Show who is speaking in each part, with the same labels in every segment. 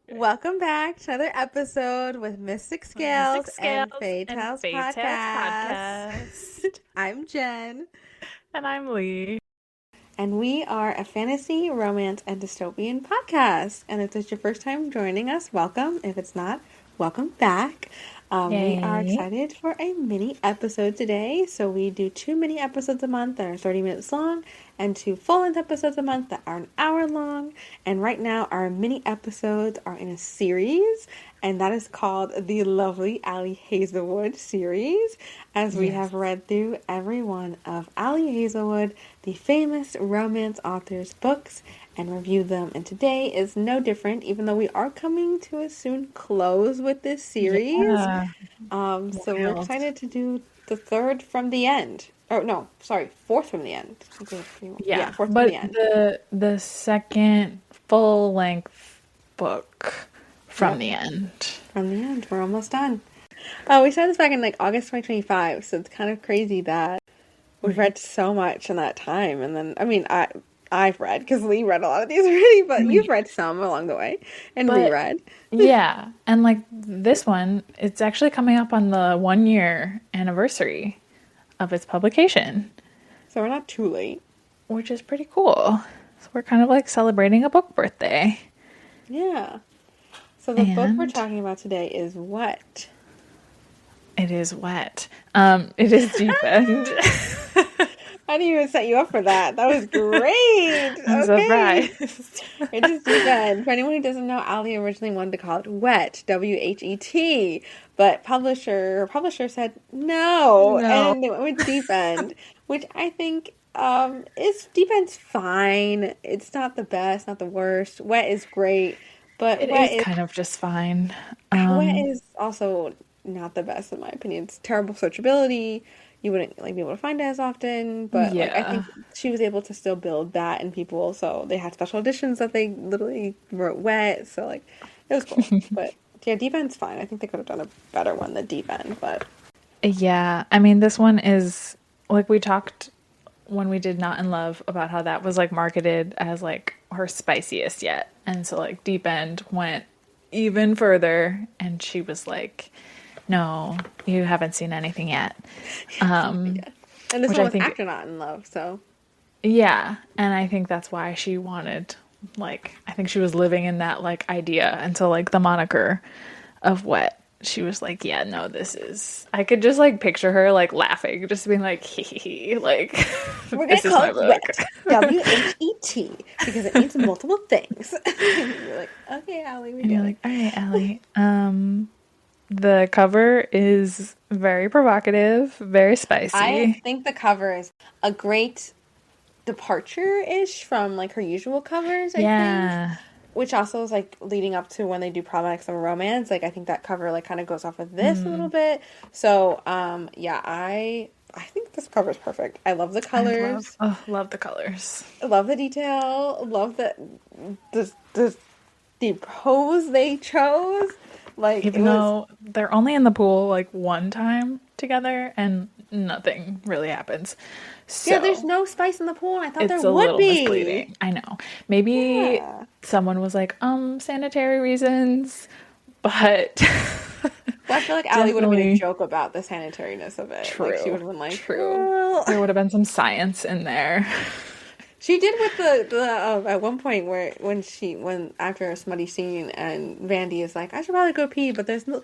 Speaker 1: Welcome back to another episode with Mystic
Speaker 2: Mystic
Speaker 1: Scales and
Speaker 2: Scales
Speaker 1: Fae
Speaker 2: and
Speaker 1: Tales
Speaker 2: Fae Tales
Speaker 1: Podcast.
Speaker 2: Podcast.
Speaker 1: I'm Jen,
Speaker 2: And I'm Lee.
Speaker 1: and we are a fantasy, romance, and dystopian podcast. And if this is your first time joining us, welcome. If it's not, welcome back. We are
Speaker 2: Yay.
Speaker 1: excited for a mini episode today. So we do 2 mini episodes a month that are 30 minutes long, and 2 full-length episodes a month that are an hour long. And right now, our mini episodes are in a series, and that is called the lovely Ali Hazelwood series, as we
Speaker 2: Yes.
Speaker 1: have read through every one of Ali Hazelwood, the famous romance author's books, and review them. And today is no different, even though we are coming to a soon close with this series.
Speaker 2: Yeah.
Speaker 1: So we're
Speaker 2: Wild.
Speaker 1: excited to do the third from the end. Oh no, sorry, fourth from the end. Yeah,
Speaker 2: Yeah.
Speaker 1: fourth from
Speaker 2: But
Speaker 1: the end.
Speaker 2: the second full length book from
Speaker 1: Yep,
Speaker 2: the end.
Speaker 1: from the end. We're almost done. We started this back in like August 2025, so it's kind of crazy that we've
Speaker 2: Right.
Speaker 1: read so much in that time. And then, I mean, I've read because Lee read a lot of these already,
Speaker 2: I
Speaker 1: but
Speaker 2: mean,
Speaker 1: you've read some along the way and
Speaker 2: but
Speaker 1: reread.
Speaker 2: yeah. And like this one, it's actually coming up on the 1 year anniversary of its publication,
Speaker 1: So we're not too late.
Speaker 2: which is pretty cool. So we're kind of like celebrating a book birthday.
Speaker 1: Yeah. So the book we're
Speaker 2: And
Speaker 1: talking about today is what?
Speaker 2: it is wet. It is deep end.
Speaker 1: I didn't even set you up for that. That was great.
Speaker 2: I'm
Speaker 1: Okay.
Speaker 2: surprised.
Speaker 1: It is deep end. For anyone who doesn't know, Ali originally wanted to call it Wet, WHET, but publisher said no,
Speaker 2: No,
Speaker 1: and they went with deep end, which I think is deep end's fine. It's not the best, not the worst. Wet is great, but
Speaker 2: it is kind of just fine.
Speaker 1: Wet is also not the best in my opinion. It's terrible searchability. You wouldn't like be able to find it as often, but like I
Speaker 2: Yeah.
Speaker 1: think she was able to still build that in people. So they had special editions that they literally wrote Wet. So like it was cool. But yeah, Deep End's fine. I think they could have done a better one than Deep End, but
Speaker 2: Yeah. I mean, this one is like we talked when we did Not in Love about how that was like marketed as like her spiciest yet. And so like Deep End went even further and she was like, "No, you haven't seen anything yet."
Speaker 1: yeah. And this
Speaker 2: Which
Speaker 1: one
Speaker 2: I
Speaker 1: was
Speaker 2: think
Speaker 1: after Not in Love, so
Speaker 2: yeah, and I think that's why she wanted like I think she was living in that like idea until like the moniker of Wet. She was like, yeah, no, this is I could just like picture her like laughing, just being like hee hee hee, like
Speaker 1: we're gonna
Speaker 2: this is
Speaker 1: call
Speaker 2: my
Speaker 1: it
Speaker 2: book.
Speaker 1: Wet, WHET, because it means multiple things. And you're like, okay, Allie, we
Speaker 2: And you're
Speaker 1: get it.
Speaker 2: like, all right, Allie. The cover is very provocative, very
Speaker 1: I
Speaker 2: spicy.
Speaker 1: think the cover is a great departure-ish from like her usual covers, I think.
Speaker 2: Yeah.
Speaker 1: Which also is like leading up to when they do Problematic Summer Romance. Like I think that cover like kind of goes off of this a little
Speaker 2: Mm,
Speaker 1: bit. So yeah, I think this cover is perfect. I love the colors.
Speaker 2: love the colors.
Speaker 1: I love the detail. Love the the pose they chose. Like it
Speaker 2: Even
Speaker 1: was
Speaker 2: though they're only in the pool like one time together and nothing really happens.
Speaker 1: yeah, there's
Speaker 2: So
Speaker 1: no spice in the pool and I thought there
Speaker 2: it's a
Speaker 1: would
Speaker 2: little
Speaker 1: be.
Speaker 2: misleading. I know. Maybe
Speaker 1: Yeah.
Speaker 2: someone was like, sanitary reasons, but
Speaker 1: Well, I feel like Allie would have made a
Speaker 2: definitely
Speaker 1: joke about the sanitariness of it. Like she would
Speaker 2: true.
Speaker 1: have been like,
Speaker 2: True.
Speaker 1: well,
Speaker 2: There would have been some science in there.
Speaker 1: she did with the at one point where when after a smutty scene and Vandy is like, I should probably go pee, but there's not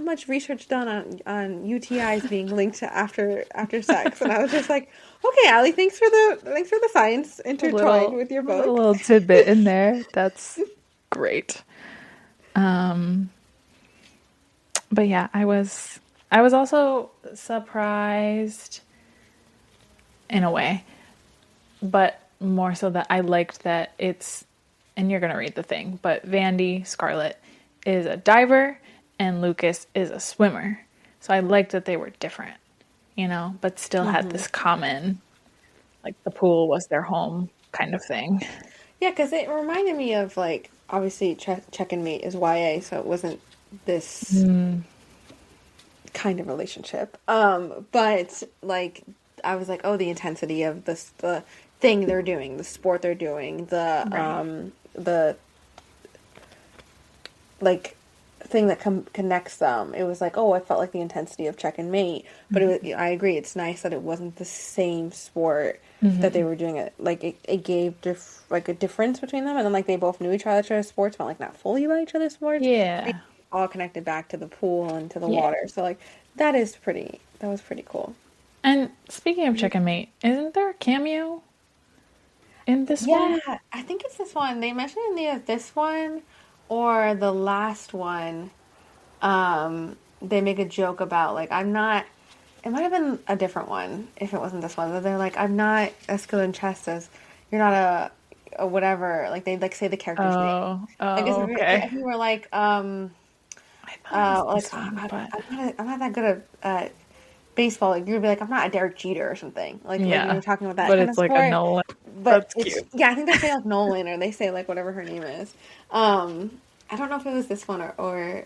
Speaker 1: much research done on UTIs being linked to after sex, and I was just like, okay, Allie, thanks for the science
Speaker 2: A
Speaker 1: intertwined
Speaker 2: little
Speaker 1: with your
Speaker 2: a
Speaker 1: book.
Speaker 2: little tidbit in there. That's great. Um but yeah, I was also surprised in a way, but more so that I liked that it's and you're gonna read the thing, but Vandy Scarlett is a diver and Lucas is a swimmer. So I liked that they were different, but still had
Speaker 1: Hmm.
Speaker 2: this common like the pool was their home kind of thing.
Speaker 1: Yeah, because it reminded me of like obviously Check and Mate is YA, so it wasn't this
Speaker 2: Mm,
Speaker 1: kind of relationship. But like I was like, oh, the intensity of the thing they're doing, the sport they're doing,
Speaker 2: right.
Speaker 1: the like thing that connects them. It was like, oh, I felt like the intensity of check and mate, but it was, I agree. It's nice that it wasn't the same sport that they were doing it. Like it gave like a difference between them, and then like they both knew each other's sports, but like not fully about each other's sports. They
Speaker 2: Yeah.
Speaker 1: all connected back to the pool and to the
Speaker 2: Yeah.
Speaker 1: water. So like that was pretty cool.
Speaker 2: And speaking of Chicken Mate, isn't there a cameo in this one?
Speaker 1: Yeah, I think it's this one. They mentioned in either this one or the last one. They make a joke about like I'm not. It might have been a different one if it wasn't this one. But they're like I'm not as skilled in chess as you're not a whatever. Like they like say the character's name. Like
Speaker 2: Oh,
Speaker 1: if
Speaker 2: okay.
Speaker 1: you were like
Speaker 2: I thought it was
Speaker 1: like
Speaker 2: this one, but
Speaker 1: I'm not that good at baseball. Like you'd be like I'm not a Derek Jeter or something. Like when
Speaker 2: yeah.
Speaker 1: you're talking about that
Speaker 2: But
Speaker 1: kind of
Speaker 2: it's like a
Speaker 1: sport.
Speaker 2: Nolan.
Speaker 1: But
Speaker 2: That's
Speaker 1: it's
Speaker 2: cute.
Speaker 1: yeah, I think they say like Nolan or they say like whatever her name is. I don't know if it was this one or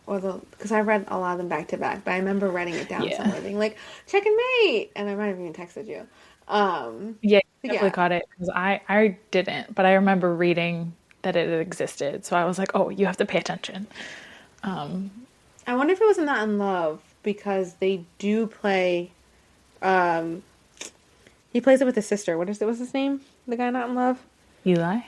Speaker 1: the because I read a lot of them back to back, but I remember writing it down
Speaker 2: Yeah.
Speaker 1: somewhere, being like check and mate, and I might have even texted you.
Speaker 2: Yeah, you
Speaker 1: But
Speaker 2: definitely
Speaker 1: yeah,
Speaker 2: caught it because I didn't, but I remember reading that it existed. So I was like, oh, you have to pay attention.
Speaker 1: I wonder if it was Not in Love because they do play. Um, he plays it with his sister. What is it? What's his name? The guy Not in Love.
Speaker 2: Eli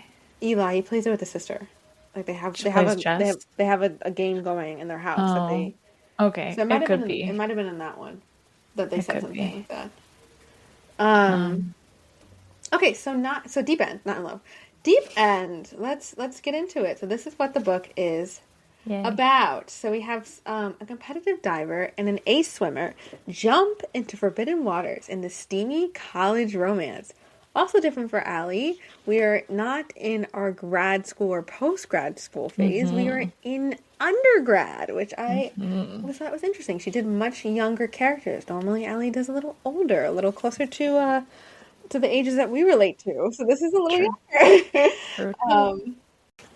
Speaker 1: Eli. He plays it with his sister. Like
Speaker 2: just plays chess.
Speaker 1: they have a game going in their house that
Speaker 2: Oh,
Speaker 1: they.
Speaker 2: okay.
Speaker 1: So
Speaker 2: It could
Speaker 1: it
Speaker 2: be.
Speaker 1: might have been in that one that they
Speaker 2: It
Speaker 1: said
Speaker 2: could
Speaker 1: something
Speaker 2: be.
Speaker 1: like that. Um.
Speaker 2: Um,
Speaker 1: Okay, so not so Deep End, Not in Love. Deep End. Let's get into it. So this is what the book is
Speaker 2: yay.
Speaker 1: about. So we have a competitive diver and an ace swimmer jump into forbidden waters in the steamy college romance. Also different for Ali, we are not in our grad school or post grad school phase. We are in undergrad, which I thought was interesting. She did much younger characters. Normally, Ali does a little older, a little closer to the ages that we relate to. So this is a little
Speaker 2: True.
Speaker 1: younger.
Speaker 2: True, true.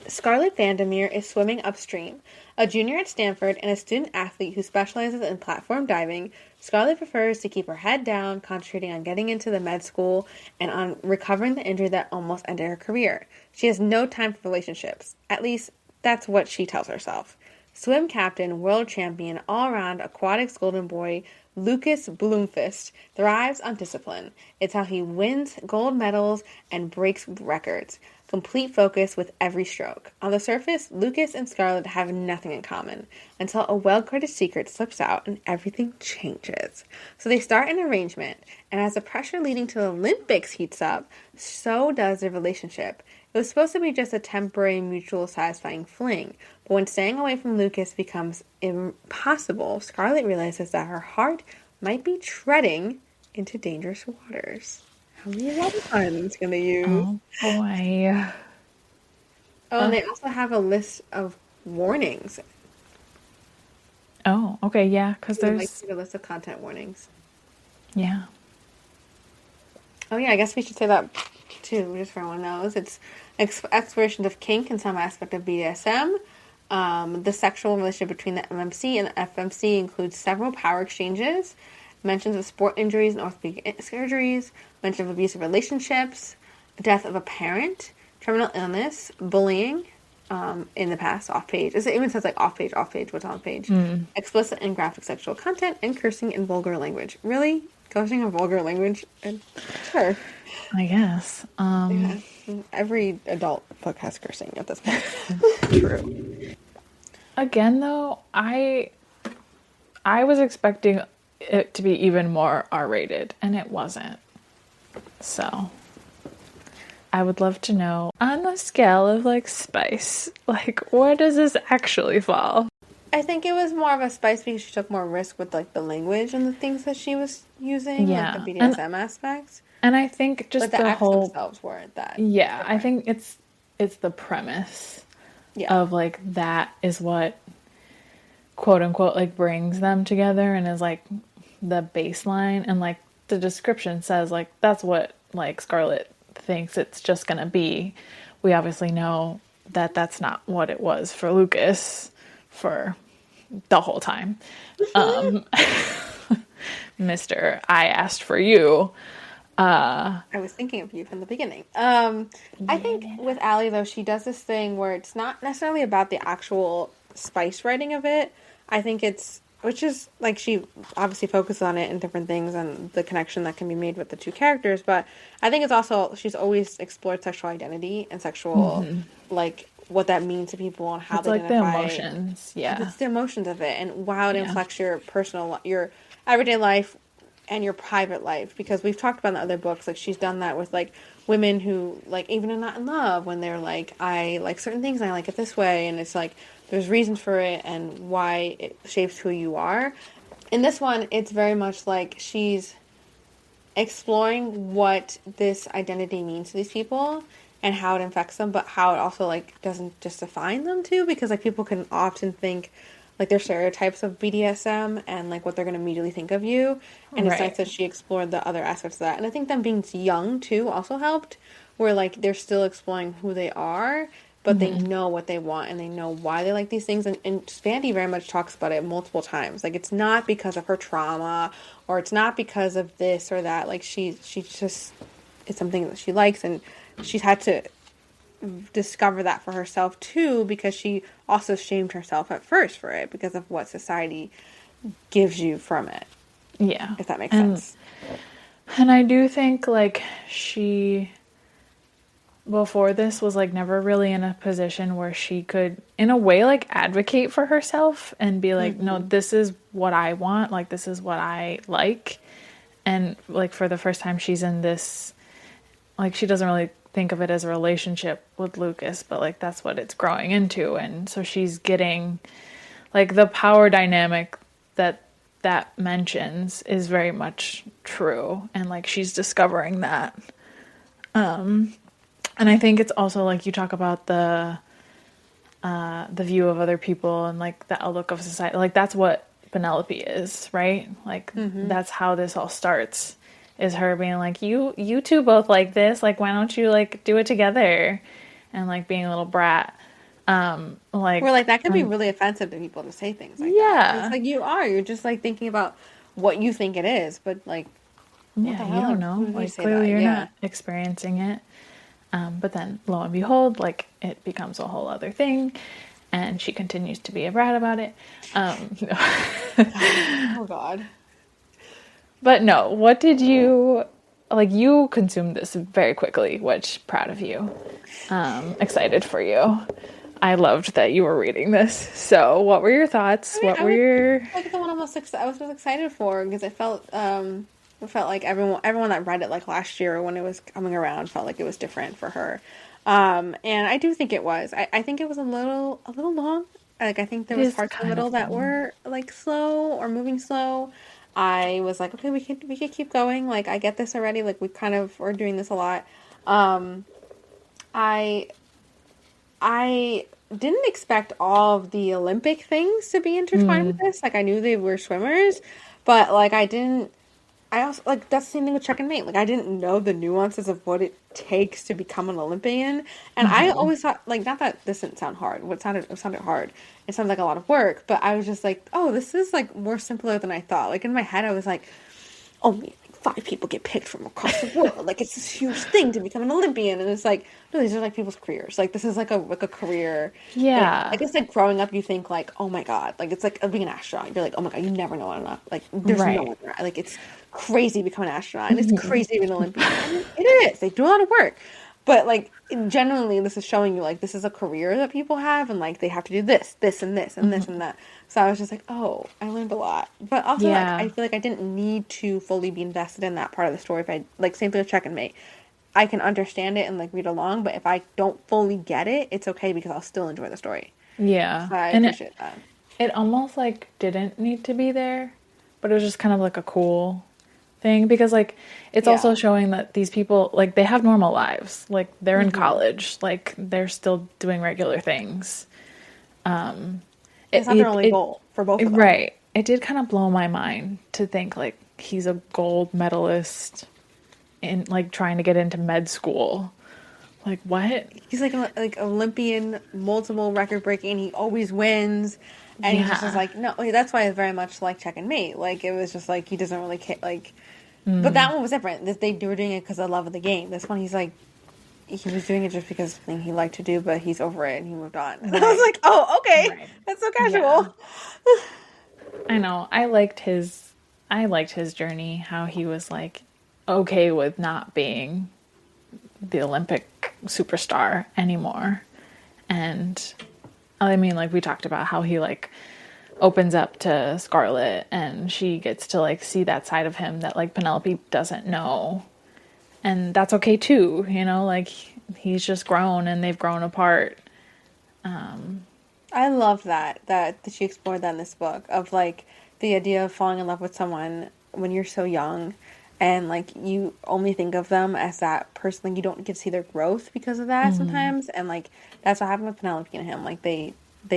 Speaker 1: Scarlett Vandermeer is swimming upstream. A junior at Stanford and a student athlete who specializes in platform diving, Scarlett prefers to keep her head down, concentrating on getting into the med school and on recovering the injury that almost ended her career. She has no time for relationships. At least, that's what she tells herself. Swim captain, world champion, all-around aquatics golden boy Lucas Bloomfist thrives on discipline. It's how he wins gold medals and breaks records. Complete focus with every stroke. On the surface, Lucas and Scarlett have nothing in common until a well-guarded secret slips out and everything changes. So they start an arrangement, and as the pressure leading to the Olympics heats up, so does their relationship. It was supposed to be just a temporary, mutual, satisfying fling, but when staying away from Lucas becomes impossible, Scarlett realizes that her heart might be treading into dangerous waters. How many water puns can they use?
Speaker 2: Oh boy.
Speaker 1: Oh, and
Speaker 2: Uh,
Speaker 1: they also have a list of warnings.
Speaker 2: oh, okay, yeah, because
Speaker 1: They would like
Speaker 2: there's
Speaker 1: to see a list of content warnings.
Speaker 2: yeah.
Speaker 1: Oh yeah, I guess we should say that too, just so everyone knows. It's exploration of kink and some aspect of BDSM. The sexual relationship between the MMC and the FMC includes several power exchanges, mentions of sport injuries and orthopedic surgeries, mention of abusive relationships, death of a parent, terminal illness, bullying, in the past, off page. It even says like off page, what's on page. Explicit and graphic sexual content, and cursing and vulgar language. Really? Cursing and vulgar language? Sure.
Speaker 2: I guess.
Speaker 1: Yeah. Every adult book has cursing at this point.
Speaker 2: True. Again, though, I was expecting it to be even more R-rated, and it wasn't. So, I would love to know on the scale of like spice, like where does this actually fall?
Speaker 1: I think it was more of a spice because she took more risk with like the language and the things that she was using, like the
Speaker 2: Yeah.
Speaker 1: BDSM aspects.
Speaker 2: And I think
Speaker 1: But
Speaker 2: just
Speaker 1: the
Speaker 2: the
Speaker 1: acts
Speaker 2: whole
Speaker 1: themselves weren't that
Speaker 2: yeah, I
Speaker 1: different.
Speaker 2: think it's the premise
Speaker 1: Yeah.
Speaker 2: of like that is what quote unquote like brings them together and is like the baseline and like the description says like that's what like Scarlett thinks it's just gonna be. We obviously know that that's not what it was for Lucas for the whole time. Mr. I asked for you.
Speaker 1: I was thinking of you from the beginning. I think with Allie though, she does this thing where it's not necessarily about the actual spice writing of it. I think it's, which is like, she obviously focuses on it in different things and the connection that can be made with the two characters, but I think it's also, she's always explored sexual identity and sexual, like, what that means to people and how
Speaker 2: It's
Speaker 1: they
Speaker 2: like the
Speaker 1: identify.
Speaker 2: emotions. Yeah.
Speaker 1: It's the emotions of it and how it
Speaker 2: Yeah.
Speaker 1: inflects your personal, your everyday life and your private life, because we've talked about in the other books, like she's done that with like women who like even are not in love, when they're like, I like certain things and I like it this way, and it's like there's reasons for it and why it shapes who you are. In this one, it's very much like she's exploring what this identity means to these people and how it affects them, but how it also like doesn't just define them too, because like people can often think like their stereotypes of BDSM and like what they're going to immediately think of you. And it's nice
Speaker 2: Right.
Speaker 1: that she explored the other aspects of that. And I think them being young too also helped, where like they're still exploring who they are, but they know what they want and they know why they like these things. And Spandy very much talks about it multiple times. Like it's not because of her trauma or it's not because of this or that. Like she just, it's something that she likes, and she's had to discover that for herself too, because she also shamed herself at first for it because of what society gives you from it,
Speaker 2: Yeah.
Speaker 1: if that makes
Speaker 2: And
Speaker 1: sense.
Speaker 2: and I do think like she before this was like never really in a position where she could in a way like advocate for herself and be like, no, this is what I want, like this is what I like. And like for the first time she's in this, like she doesn't really think of it as a relationship with Lucas, but like that's what it's growing into. And so she's getting like the power dynamic that that mentions is very much true, and like she's discovering that. And I think it's also like you talk about the view of other people and like the outlook of society. Like that's what Penelope is, right? Like that's how this all starts. Is her being like, you two both like this, like why don't you like do it together? And like being a little brat.
Speaker 1: Where
Speaker 2: Like
Speaker 1: like that can be really offensive to people to say things like that. It's
Speaker 2: yeah.
Speaker 1: like you're just like thinking about what you think it is, but like what
Speaker 2: Yeah,
Speaker 1: the
Speaker 2: you
Speaker 1: hell?
Speaker 2: don't
Speaker 1: Like who
Speaker 2: know.
Speaker 1: did you
Speaker 2: Like
Speaker 1: say
Speaker 2: clearly
Speaker 1: that?
Speaker 2: you're
Speaker 1: Yeah.
Speaker 2: not experiencing it. But then lo and behold, like it becomes a whole other thing, and she continues to be a brat about it.
Speaker 1: Oh God.
Speaker 2: But no, what did you like? You consumed this very quickly, which proud of you. Excited for you. I loved that you were reading this. So, what were your thoughts?
Speaker 1: I mean,
Speaker 2: What
Speaker 1: I
Speaker 2: were
Speaker 1: would
Speaker 2: your
Speaker 1: like the one I was most excited for, because it felt like everyone that read it like last year when it was coming around felt like it was different for her. And I do think it was. I think it was a little long. Like I think there
Speaker 2: it
Speaker 1: was
Speaker 2: is
Speaker 1: parts in the
Speaker 2: kind
Speaker 1: middle
Speaker 2: of
Speaker 1: that
Speaker 2: long.
Speaker 1: were like slow or moving slow. I was like, okay, we could keep going. Like I get this already. Like we kind of are doing this a lot. Um, I I didn't expect all of the Olympic things to be intertwined with this. Like I knew they were swimmers, but like I didn't. I also like that's the same thing with check and mate. Like I didn't know the nuances of what it takes to become an Olympian, and I always thought like not that this didn't sound hard. It sounded hard. It sounded like a lot of work, but I was just like, oh, this is like more simpler than I thought. Like in my head, I was like, only like 5 people get picked from across the world. Like it's this huge thing to become an Olympian, and it's like no, these are like people's careers. Like this is like a career thing. I
Speaker 2: Yeah,
Speaker 1: guess like growing up, you think like, oh my god, like it's like being an astronaut. You're like, oh my god, you never know enough. Like there's no
Speaker 2: right.
Speaker 1: one there. Like it's crazy to become an astronaut, and it's crazy to be an Olympian. And it is. They do a lot of work. But like generally, this is showing you like this is a career that people have, and like they have to do this, this, and this, and this, and that. So I was just like, oh, I learned a lot. But also, like I
Speaker 2: Yeah.
Speaker 1: feel like I didn't need to fully be invested in that part of the story. If I like same thing with Check and Mate, I can understand it and like read along. But if I don't fully get it, it's okay because I'll still enjoy the story.
Speaker 2: Yeah.
Speaker 1: So I
Speaker 2: And
Speaker 1: appreciate that.
Speaker 2: it almost like didn't need to be there, but it was just kind of like a cool thing because like it's also
Speaker 1: Yeah,
Speaker 2: showing that these people like they have normal lives. Like they're in
Speaker 1: hmm
Speaker 2: college, like they're still doing regular things.
Speaker 1: it's
Speaker 2: It
Speaker 1: not their
Speaker 2: it,
Speaker 1: only
Speaker 2: it,
Speaker 1: goal for both
Speaker 2: it
Speaker 1: of them.
Speaker 2: right. It did kind of blow my mind to think like he's a gold medalist in like trying to get into med school. Like what?
Speaker 1: He's like Olympian, multiple record breaking. He always wins, and he just is
Speaker 2: Yeah.
Speaker 1: like no. That's why it's very much like Check and Mate. Like it was just like he doesn't really care. Like, but that one was different. They were doing it because of love of the game. This one, he's like he was doing it just because it's something he liked to do, but he's over it and he moved on. And I was
Speaker 2: Right.
Speaker 1: like, oh, okay,
Speaker 2: Right.
Speaker 1: that's so
Speaker 2: Yeah.
Speaker 1: casual.
Speaker 2: I know. I liked his journey, how he was like okay with not being the Olympic superstar anymore. And I mean, like we talked about how he like opens up to Scarlett and she gets to like see that side of him that like Penelope doesn't know. And that's okay too, like he's just grown and they've grown apart.
Speaker 1: I love that she explored that in this book of like the idea of falling in love with someone when you're so young and like you only think of them as that person, like you don't get to see their growth because of that sometimes, and like that's what happened with Penelope and him. Like they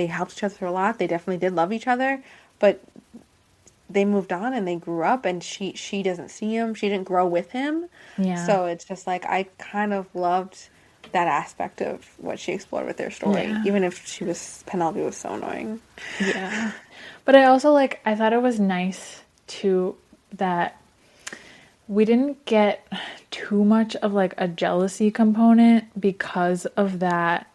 Speaker 1: helped each other through a lot. They definitely did love each other, but they moved on and they grew up, and she doesn't see him. She didn't grow with him.
Speaker 2: Yeah.
Speaker 1: So it's just like I kind of loved that aspect of what she explored with their story,
Speaker 2: Yeah.
Speaker 1: even if Penelope was so annoying.
Speaker 2: Yeah. But I thought it was nice too that we didn't get too much of like a jealousy component because of that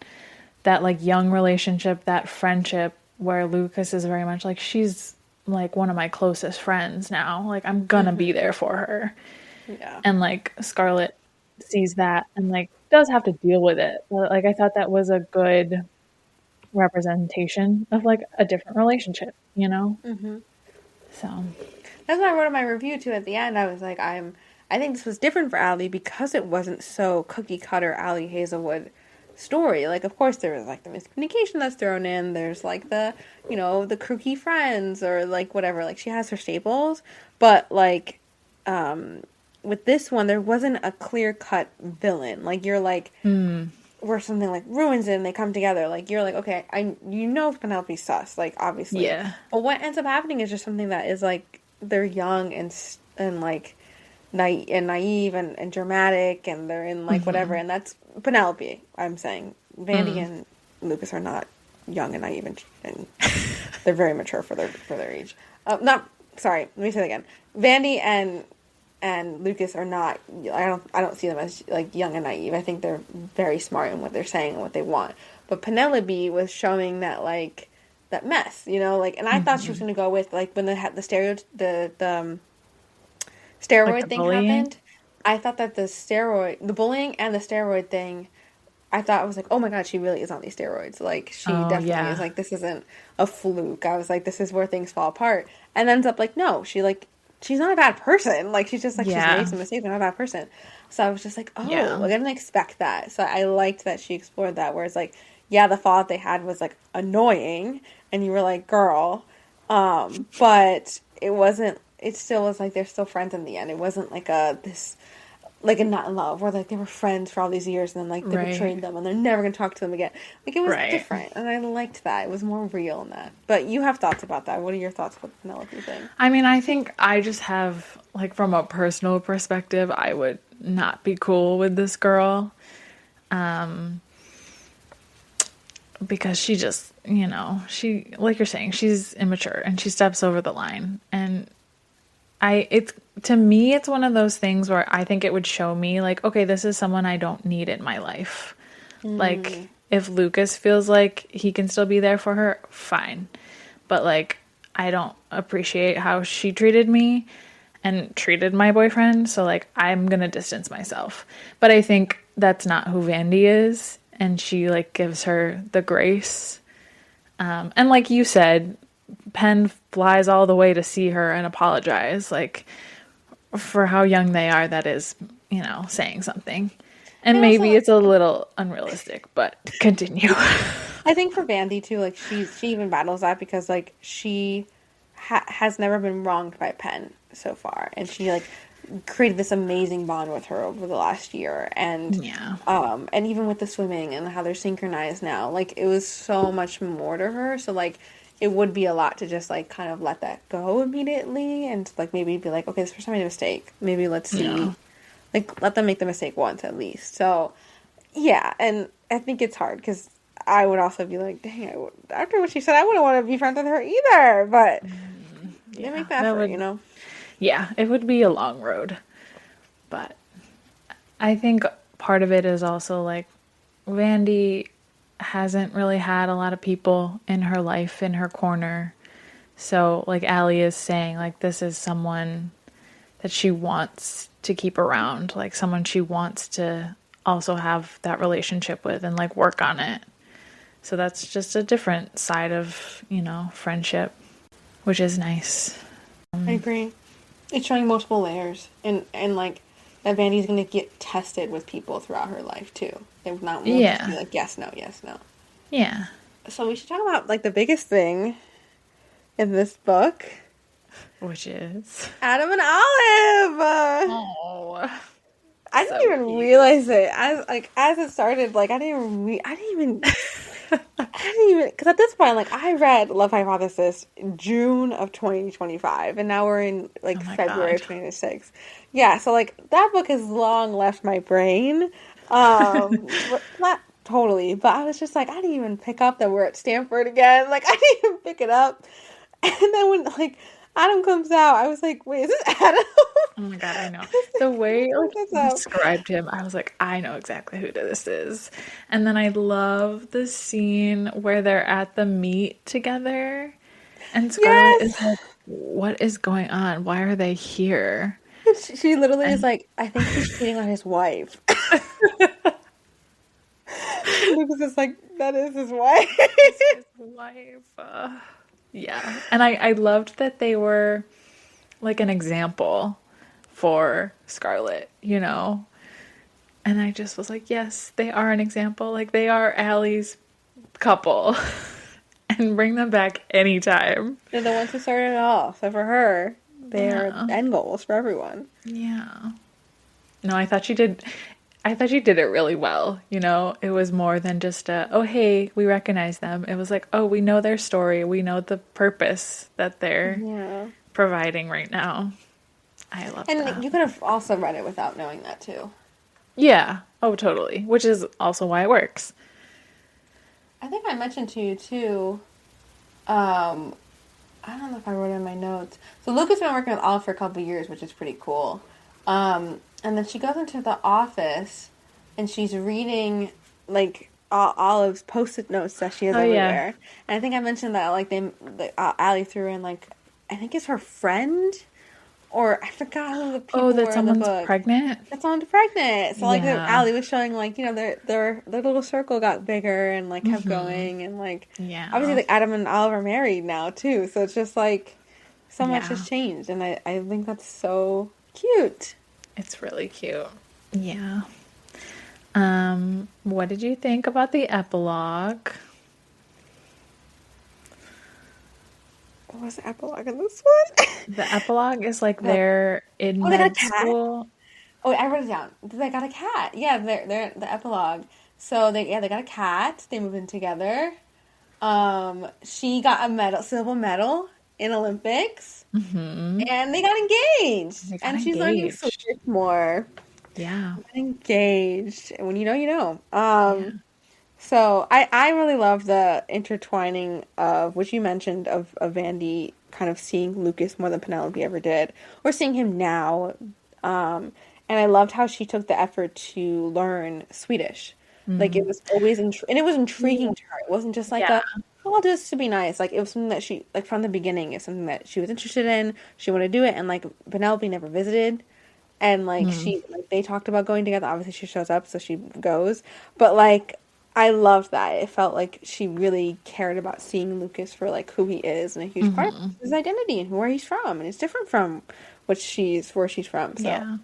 Speaker 2: like young relationship, that friendship where Lucas is very much like she's like one of my closest friends now. Like I'm gonna be there for her.
Speaker 1: Yeah.
Speaker 2: And like Scarlett sees that and like does have to deal with it. But like I thought that was a good representation of like a different relationship. So
Speaker 1: That's what I wrote in my review too. At the end, I was like, I think this was different for Ali because it wasn't so cookie cutter Ali Hazelwood story. Like, of course, there was like the miscommunication that's thrown in. There's like the kooky friends or like whatever. Like she has her staples, but like, with this one, there wasn't a clear cut villain. Like you're like, where something like ruins it and they come together. Like you're like, okay, Penelope's sus, like obviously,
Speaker 2: yeah.
Speaker 1: but what ends up happening is just something that is like they're young and like naive and dramatic, and they're in like whatever, and that's Penelope. I'm saying Vandy and Lucas are not young and naive, and they're very mature for their age. Not sorry, let me say that again. Vandy and Lucas are not. I don't see them as like young and naive. I think they're very smart in what they're saying and what they want. But Penelope was showing that like that mess, like, and I thought she was going to go with like when the
Speaker 2: Like the
Speaker 1: steroid thing
Speaker 2: bullying.
Speaker 1: happened. I thought that the bullying and the steroid thing, I thought I was like, oh my god, she really is on these steroids. Like she
Speaker 2: Oh
Speaker 1: definitely is.
Speaker 2: yeah.
Speaker 1: Like this isn't a fluke. I was like, this is where things fall apart. And ends up like, no, she's not a bad person. Like she's just like she's made
Speaker 2: Yeah.
Speaker 1: some mistakes, but not a bad person. So I was just like, oh,
Speaker 2: Yeah.
Speaker 1: like I didn't expect that. So I liked that she explored that. Whereas like, yeah, the thought they had was like annoying, and you were like, girl, but it wasn't. It still was like they're still friends in the end. It wasn't like a not in love where like they were friends for all these years and then like they
Speaker 2: Right.
Speaker 1: betrayed them and they're never gonna talk to them again. Like it was
Speaker 2: Right.
Speaker 1: different, and I liked that. It was more real in that. But you have thoughts about that. What are your thoughts about the Penelope thing?
Speaker 2: I mean, I think I just have like from a personal perspective, I would not be cool with this girl. Because she just, she like you're saying, she's immature and she steps over the line. And it's to me it's one of those things where I think it would show me like, okay, this is someone I don't need in my life. Like if Lucas feels like he can still be there for her, fine. But like I don't appreciate how she treated me and treated my boyfriend, so like I'm going to distance myself. But I think that's not who Vandy is, and she like gives her the grace. And like you said, Penn flies all the way to see her and apologize. Like, for how young they are, that is, saying something. And
Speaker 1: And
Speaker 2: maybe
Speaker 1: also,
Speaker 2: it's a little unrealistic, but continue.
Speaker 1: I think for Vandy too, like she even battles that because like she has never been wronged by Penn so far, and she like created this amazing bond with her over the last year,
Speaker 2: Yeah.
Speaker 1: and even with the swimming and how they're synchronized now, like it was so much more to her. So like it would be a lot to just like kind of let that go immediately and like maybe be like, okay, this first time I made a mistake. Maybe let's see,
Speaker 2: Yeah.
Speaker 1: like let them make the mistake once at least. So yeah, and I think it's hard because I would also be like, dang, after what she said, I wouldn't want to be friends with her either. But they
Speaker 2: Yeah.
Speaker 1: make the
Speaker 2: That
Speaker 1: effort,
Speaker 2: would, yeah, it would be a long road. But I think part of it is also like Vandy hasn't really had a lot of people in her life in her corner. So like Ali is saying, like, this is someone that she wants to keep around, like someone she wants to also have that relationship with and like work on it. So that's just a different side of, friendship, which is nice.
Speaker 1: I agree. It's showing multiple layers, and like that Vandy's gonna get tested with people throughout her life too. It won't just be like yes, no, yes, no.
Speaker 2: Yeah.
Speaker 1: So we should talk about like the biggest thing in this book,
Speaker 2: Which is
Speaker 1: Adam and Olive.
Speaker 2: Oh,
Speaker 1: I didn't even realize it as it started. Like I didn't even because at this point, like I read Love Hypothesis June of 2025, and now we're in like February of 2026. Yeah, so like that book has long left my brain. Not totally, but I was just like I didn't even pick up that we're at Stanford again. Like I didn't even pick it up, and then when like Adam comes out, I was like, wait, is this Adam?
Speaker 2: Oh my God, I know. The way you described him, I was like, I know exactly who this is. And then I love the scene where they're at the meet together. And Scarlett is like, what is going on? Why are they here?
Speaker 1: She literally is like, I think he's cheating on his wife. Lucas is like, that is his wife.
Speaker 2: His wife. Yeah. And I loved that they were like an example for Scarlett, And I just was like, yes, they are an example. Like they are Allie's couple. And bring them back anytime.
Speaker 1: They're the ones who started it all. So for her, they're end goals for everyone.
Speaker 2: Yeah. No, I thought she did it really well. It was more than just oh, hey, we recognize them. It was like, oh, we know their story. We know the purpose that they're providing right now. I love that.
Speaker 1: And you could have also read it without knowing that too.
Speaker 2: Yeah. Oh, totally. Which is also why it works.
Speaker 1: I think I mentioned to you too, I don't know if I wrote it in my notes. So Luke has been working with Olive for a couple of years, which is pretty cool. And then she goes into the office and she's reading like Olive's post-it notes that she has everywhere. And I think I mentioned that like Ali threw in like I think it's her friend, or I forgot who the people were in the book.
Speaker 2: Pregnant.
Speaker 1: That someone's pregnant. So like Ali was showing like their little circle got bigger and like kept going, and like obviously like Adam and Olive are married now too. So it's just like so much has changed, and I think that's so cute.
Speaker 2: It's really cute. Yeah. What did you think about the epilogue?
Speaker 1: What was the epilogue in this one?
Speaker 2: The epilogue is like they're in med school.
Speaker 1: Oh, I wrote it down. They got a cat. Yeah, they're the epilogue. So they got a cat. They move in together. She got a silver medal in Olympics, and they got engaged. And she's learning Swedish more.
Speaker 2: Yeah,
Speaker 1: engaged. And when you know, you know. So I really love the intertwining of, which you mentioned, of Vandy kind of seeing Lucas more than Penelope ever did, or seeing him now. And I loved how she took the effort to learn Swedish. Like it was always, and it was intriguing to her. It wasn't just like I'll do this to be nice. Like it was something that she, like from the beginning, it's something that she was interested in. She wanted to do it, and like Penelope never visited. And like they talked about going together. Obviously, she shows up, so she goes. But like, I loved that. It felt like she really cared about seeing Lucas for like who he is, and a huge part of his identity and where he's from, and it's different from where she's from. So
Speaker 2: yeah,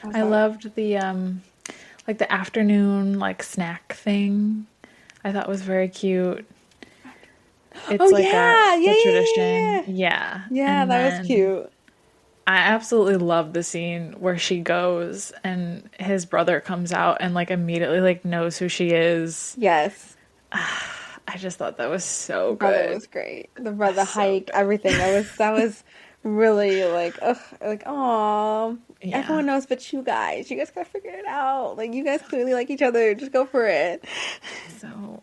Speaker 2: I loved the like the afternoon like snack thing. I thought was very cute. It's a tradition. Yeah,
Speaker 1: that was cute.
Speaker 2: I absolutely love the scene where she goes and his brother comes out and like immediately like knows who she is.
Speaker 1: Yes.
Speaker 2: I just thought that was so good.
Speaker 1: It was great. The brother hike, everything. That was really like aw. Yeah. Everyone knows but you guys. You guys gotta figure it out. Like you guys clearly like each other. Just go for it.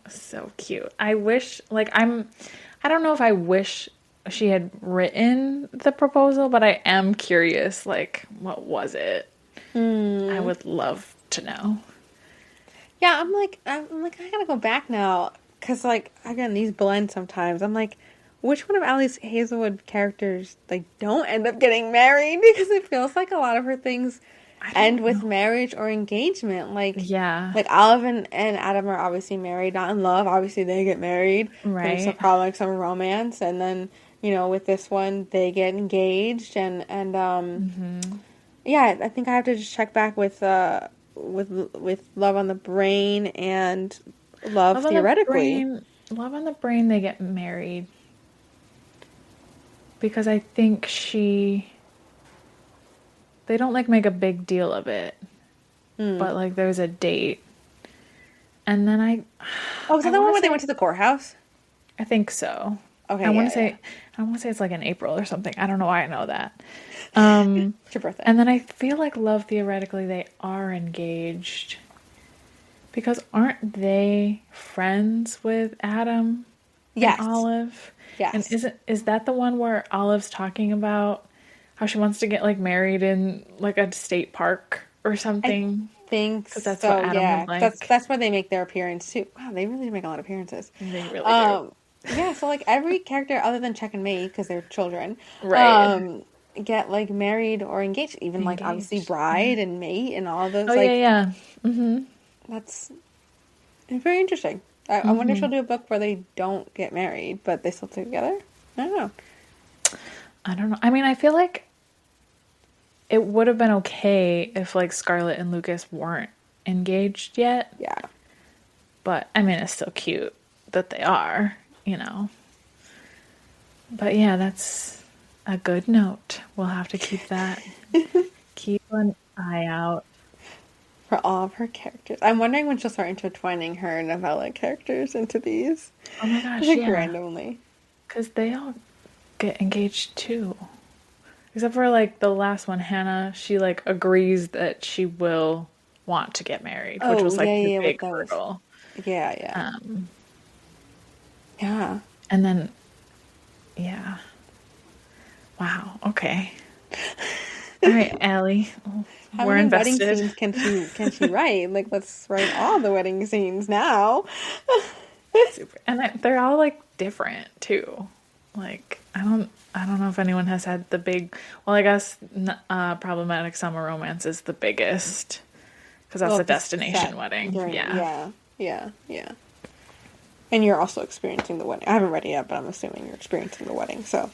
Speaker 2: So cute. I don't know if I wish she had written the proposal, but I am curious, like, what was it? I would love to know.
Speaker 1: Yeah, I'm like, I gotta go back now. Because, like, again, these blend sometimes. I'm like, which one of Ali Hazelwood characters, like, don't end up getting married? Because it feels like a lot of her things
Speaker 2: I
Speaker 1: end
Speaker 2: don't
Speaker 1: with
Speaker 2: know.
Speaker 1: marriage or engagement.
Speaker 2: Yeah,
Speaker 1: Like Olive and Adam are obviously married, not in love. Obviously, they get married. There's some
Speaker 2: right.
Speaker 1: probably like some romance, and then with this one, they get engaged, yeah, I think I have to just check back with Love on the Brain and Love
Speaker 2: Love on the
Speaker 1: Theoretically.
Speaker 2: Brain, Love on the Brain, they get married because I think they don't like make a big deal of it,
Speaker 1: Hmm.
Speaker 2: but like there's a date. And then
Speaker 1: Oh, is
Speaker 2: I
Speaker 1: that the
Speaker 2: want
Speaker 1: one
Speaker 2: to
Speaker 1: where they went
Speaker 2: say,
Speaker 1: to the courthouse?
Speaker 2: I think so. I
Speaker 1: Okay,
Speaker 2: want
Speaker 1: yeah,
Speaker 2: to
Speaker 1: yeah.
Speaker 2: say, I want to say it's like in April or something. I don't know why I know that. Um,
Speaker 1: It's your birthday.
Speaker 2: and then I feel like Love Theoretically they are engaged because aren't they friends with Adam and
Speaker 1: Yes,
Speaker 2: Olive? And
Speaker 1: yes.
Speaker 2: is that the one where Olive's talking about how she wants to get like married in like a state park or
Speaker 1: I
Speaker 2: something?
Speaker 1: think
Speaker 2: Because that's what
Speaker 1: so.
Speaker 2: Adam would
Speaker 1: Yeah, that's
Speaker 2: like.
Speaker 1: that's where they make their appearance too. Wow, they really make a lot of appearances.
Speaker 2: They really do.
Speaker 1: Um, yeah. So like every character other than Chuck and May, because they're children,
Speaker 2: Right.
Speaker 1: um, get like married or engaged. Even like obviously
Speaker 2: Engaged. Yeah.
Speaker 1: bride and mate and all
Speaker 2: Oh
Speaker 1: those.
Speaker 2: yeah,
Speaker 1: Like
Speaker 2: yeah. Mm-hmm.
Speaker 1: that's very interesting. I wonder if she'll
Speaker 2: Mm-hmm.
Speaker 1: do a book where they don't get married, but they still together. I don't know.
Speaker 2: I don't know. I mean, I feel like it would have been okay if like Scarlett and Lucas weren't engaged yet,
Speaker 1: Yeah.
Speaker 2: but I mean, it's still cute that they are, you know. But yeah, that's a good note. We'll have to keep that, keep an eye out.
Speaker 1: For all of her characters. I'm wondering when she'll start intertwining her novella characters into these.
Speaker 2: Oh my gosh,
Speaker 1: Like
Speaker 2: yeah.
Speaker 1: randomly.
Speaker 2: Because they all get engaged too. Except for like the last one, Hannah, she like agrees that she will want to get married, which
Speaker 1: Oh,
Speaker 2: was
Speaker 1: yeah,
Speaker 2: like the
Speaker 1: yeah, yeah, with
Speaker 2: big
Speaker 1: those.
Speaker 2: hurdle.
Speaker 1: Yeah, yeah.
Speaker 2: Um,
Speaker 1: Yeah.
Speaker 2: and then, yeah. Wow. Okay. All right, Allie.
Speaker 1: How
Speaker 2: We're
Speaker 1: many wedding
Speaker 2: invested.
Speaker 1: scenes can she write? Like let's write all the wedding scenes now.
Speaker 2: Super. And they're all like different too. Like I don't know if anyone has had the big. Well, I guess problematic summer romance is the biggest because that's
Speaker 1: Well,
Speaker 2: a
Speaker 1: cause
Speaker 2: destination
Speaker 1: set
Speaker 2: wedding.
Speaker 1: during
Speaker 2: Yeah.
Speaker 1: yeah, yeah, yeah. And you're also experiencing the wedding. I haven't read it yet, but I'm assuming you're experiencing the wedding. So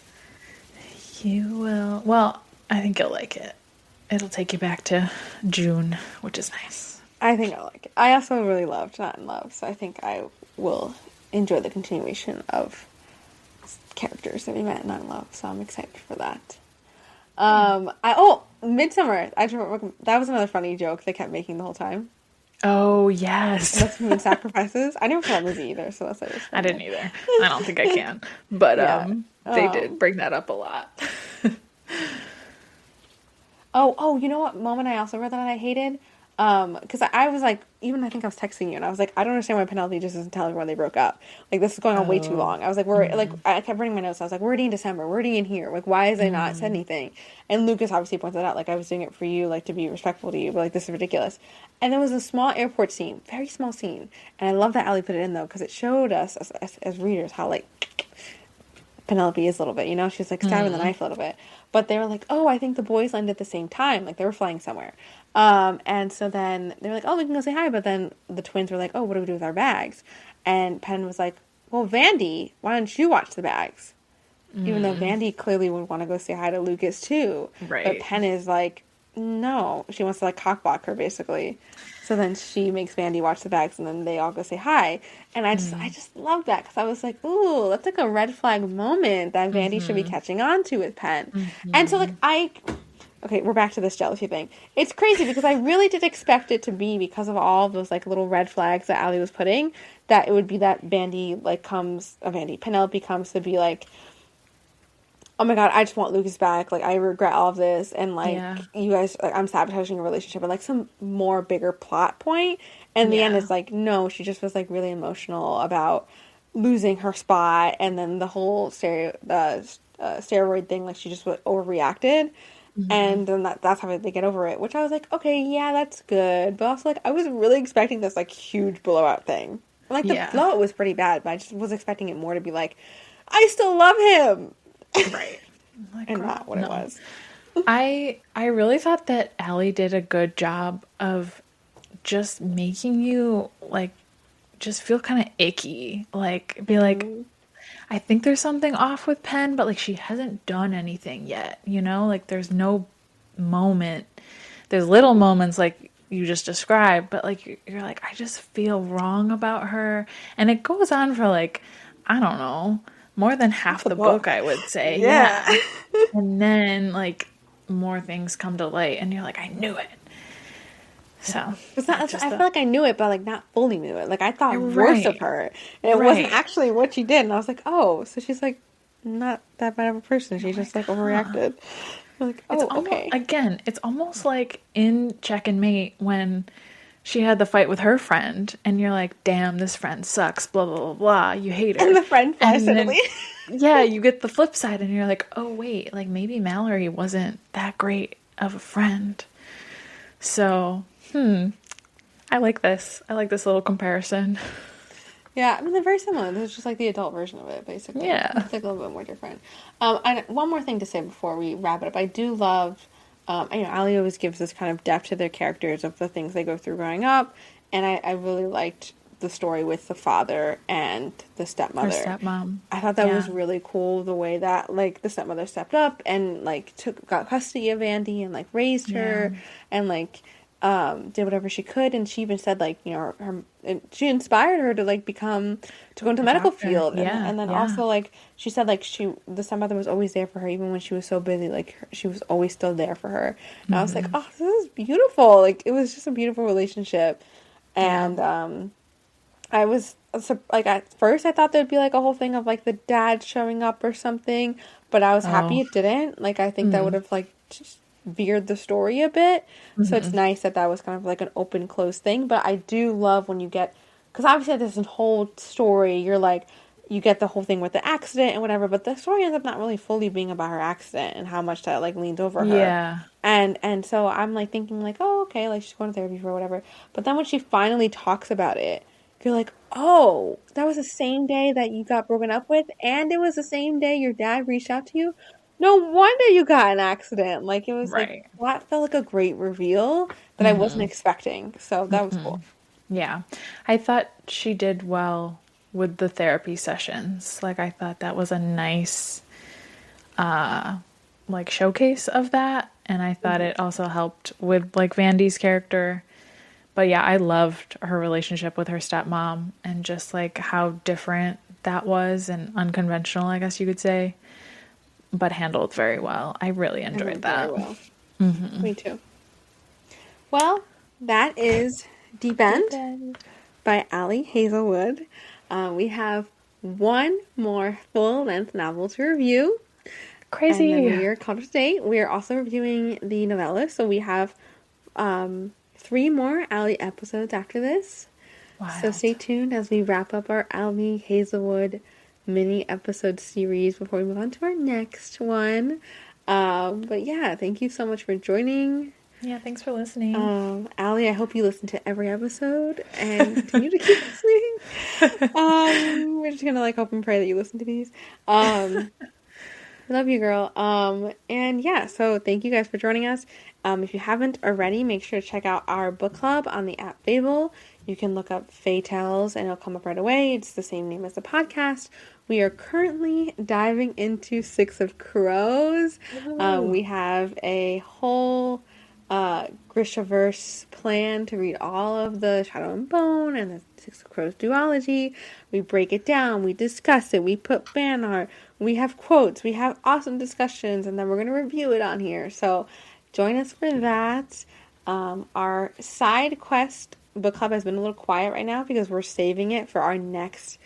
Speaker 2: You will. Well, I think you'll like it. It'll take you back to June, which is nice.
Speaker 1: I think I like it. I also really loved Not in Love, so I think I will enjoy the continuation of characters that we met in Not in Love. So I'm excited for that.
Speaker 2: Yeah.
Speaker 1: Midsummer. That was another funny joke they kept making the whole time.
Speaker 2: Oh, yes.
Speaker 1: That's Moon Sacrifices. I never saw that movie either, so that's why it was
Speaker 2: I
Speaker 1: funny.
Speaker 2: didn't either. I don't think I can. But
Speaker 1: Yeah.
Speaker 2: they did
Speaker 1: Um.
Speaker 2: bring that up a lot.
Speaker 1: Oh. You know what moment I also read that I hated? Because I was like, even I think I was texting you, and I was like, I don't understand why Penelope just doesn't tell everyone they broke up. Like this is going on way too
Speaker 2: Oh.
Speaker 1: long. I was like, we're like, I kept reading my notes. I was like, we're already in December. We're already in here. Like, why has they not said anything? And Lucas obviously points that out. Like, I was doing it for you, like to be respectful to you, but like this is ridiculous. And there was a small airport scene, very small scene, and I love that Ali put it in though because it showed us as readers how like Penelope is a little bit, she's like stabbing the knife a little bit. But they were like, oh, I think the boys landed at the same time. Like they were flying somewhere. And so then they were like, oh, we can go say hi. But then the twins were like, oh, what do we do with our bags? And Penn was like, well, Vandy, why don't you watch the bags? Even though Vandy clearly would want to go say hi to Lucas too. But
Speaker 2: Right.
Speaker 1: Penn is like, no. She wants to like cockblock her basically. So then she makes Vandy watch the bags and then they all go say hi. And I just love that because I was like, ooh, that's like a red flag moment that Vandy should be catching on to with Penn. And so like okay, we're back to this jealousy thing. It's crazy because I really did expect it to be because of all of those like little red flags that Ali was putting that it would be that Penelope comes to be like, oh my god, I just want Lucas back. Like, I regret all of this. And, like,
Speaker 2: Yeah.
Speaker 1: you guys, like, I'm sabotaging a relationship. And, like, some more bigger plot point. And the end
Speaker 2: Yeah.
Speaker 1: is, like, no, she just was, like, really emotional about losing her spot. And then the whole steroid thing, like, she just overreacted. And then that's how they get over it, which I was like, okay, yeah, that's good. But also, like, I was really expecting this, like, huge blowout thing. And, like, the
Speaker 2: Yeah.
Speaker 1: blowout was pretty bad, but I just was expecting it more to be like, I still love him!
Speaker 2: Right. Like,
Speaker 1: And
Speaker 2: girl,
Speaker 1: not what it
Speaker 2: no.
Speaker 1: was.
Speaker 2: I really thought that Ali did a good job of just making you like just feel kind of icky. Like be like, I think there's something off with Penn, but like she hasn't done anything yet, you know? Like there's no moment. There's little moments like you just described, but like you're like, I just feel wrong about her. And it goes on for like, I don't know, more than half
Speaker 1: The
Speaker 2: the book,
Speaker 1: book.
Speaker 2: I would say.
Speaker 1: Yeah.
Speaker 2: Yeah. And then like more things come to light and you're like, I knew it. So
Speaker 1: It's
Speaker 2: I
Speaker 1: not,
Speaker 2: just
Speaker 1: I feel
Speaker 2: thought,
Speaker 1: like I knew it, but like not fully knew it. Like I thought worse of
Speaker 2: right,
Speaker 1: her, and it wasn't
Speaker 2: right.
Speaker 1: actually what she did. And I was like, oh, so she's like not that bad of a person. She
Speaker 2: You're
Speaker 1: just
Speaker 2: like,
Speaker 1: like
Speaker 2: huh.
Speaker 1: overreacted. I'm like,
Speaker 2: It's
Speaker 1: oh,
Speaker 2: almost,
Speaker 1: okay.
Speaker 2: again, it's almost like in Check and Mate when she had the fight with her friend, and you're like, damn, this friend sucks, blah, blah, blah, blah. You hate
Speaker 1: And
Speaker 2: her.
Speaker 1: the friend flies
Speaker 2: And
Speaker 1: suddenly.
Speaker 2: then, yeah, you get the flip side, and you're like, oh, wait, like maybe Mallory wasn't that great of a friend. So, I like this. I like this little comparison.
Speaker 1: Yeah, I mean they're very similar. This is just like the adult version of it, basically.
Speaker 2: Yeah.
Speaker 1: It's like a little bit more different. And one more thing to say before we wrap it up, I do love, Ali always gives this kind of depth to their characters of the things they go through growing up, and I really liked the story with the father and the
Speaker 2: Her
Speaker 1: stepmother.
Speaker 2: stepmom.
Speaker 1: I thought that
Speaker 2: Yeah.
Speaker 1: was really cool the way that like the stepmother stepped up and like got custody of Andy and like raised
Speaker 2: Yeah.
Speaker 1: her and like did whatever she could, and she even said like her and she inspired her to like become to go into the
Speaker 2: A
Speaker 1: medical
Speaker 2: doctor.
Speaker 1: field,
Speaker 2: Yeah.
Speaker 1: and then
Speaker 2: Yeah.
Speaker 1: also like she said like the stepmother was always there for her even when she was so busy, like she was always still there for her, and I was like, oh, this is beautiful. Like it was just a beautiful relationship,
Speaker 2: Yeah.
Speaker 1: and I was like at first I thought there'd be like a whole thing of like the dad showing up or something, but I was happy
Speaker 2: Oh.
Speaker 1: it didn't. Like I think that would have like just veered the story a bit. So it's nice that that was kind of like an open closed thing. But I do love when you get, because obviously there's a whole story. You're like you get the whole thing with the accident and whatever, but the story ends up not really fully being about her accident and how much that like leans over her.
Speaker 2: Yeah.
Speaker 1: And so I'm like thinking like, oh, okay, like she's going to therapy for whatever. But then when she finally talks about it, you're like, oh, that was the same day that you got broken up with, and it was the same day your dad reached out to you. No wonder you got an accident. Like it was like
Speaker 2: Right.
Speaker 1: that felt like a great reveal that I wasn't expecting. So that was cool.
Speaker 2: Yeah. I thought she did well with the therapy sessions. Like I thought that was a nice like showcase of that, and I thought it also helped with like Vandy's character. But yeah, I loved her relationship with her stepmom and just like how different that was and unconventional, I guess you could say, but handled very well. I really
Speaker 1: And
Speaker 2: enjoyed
Speaker 1: did very
Speaker 2: that.
Speaker 1: well. Me too. Well, that is Deep End by Ali Hazelwood. We have one more full-length novel to review.
Speaker 2: Crazy.
Speaker 1: And then we are caught up to date. We are also reviewing the novella, so we have 3 more Ali episodes after this.
Speaker 2: Wild.
Speaker 1: So stay tuned as we wrap up our Ali Hazelwood mini episode series before we move on to our next one. But yeah, thank you so much for joining.
Speaker 2: Yeah, thanks for listening.
Speaker 1: Ali, I hope you listen to every episode and continue to keep listening. We're just gonna like hope and pray that you listen to these. Love you, girl. And yeah, so thank you guys for joining us. If you haven't already, make sure to check out our book club on the app Babel. You can look up Fae Tales and it'll come up right away. It's the same name as the podcast. We are currently diving into Six of Crows. We have a whole Grishaverse plan to read all of the Shadow and Bone and the Six of Crows duology. We break it down, we discuss it, we put fan art, we have quotes, we have awesome discussions, and then we're going to review it on here. So join us for that. Our side quest book club has been a little quiet right now because we're saving it for our next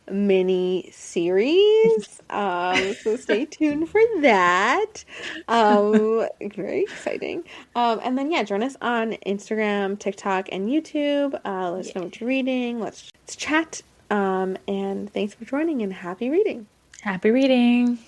Speaker 1: mini series. So stay tuned for that. Very exciting. And then yeah, join us on Instagram, TikTok, and YouTube. Let us know what you're reading. Let's chat. And thanks for joining and happy reading.
Speaker 2: Happy reading.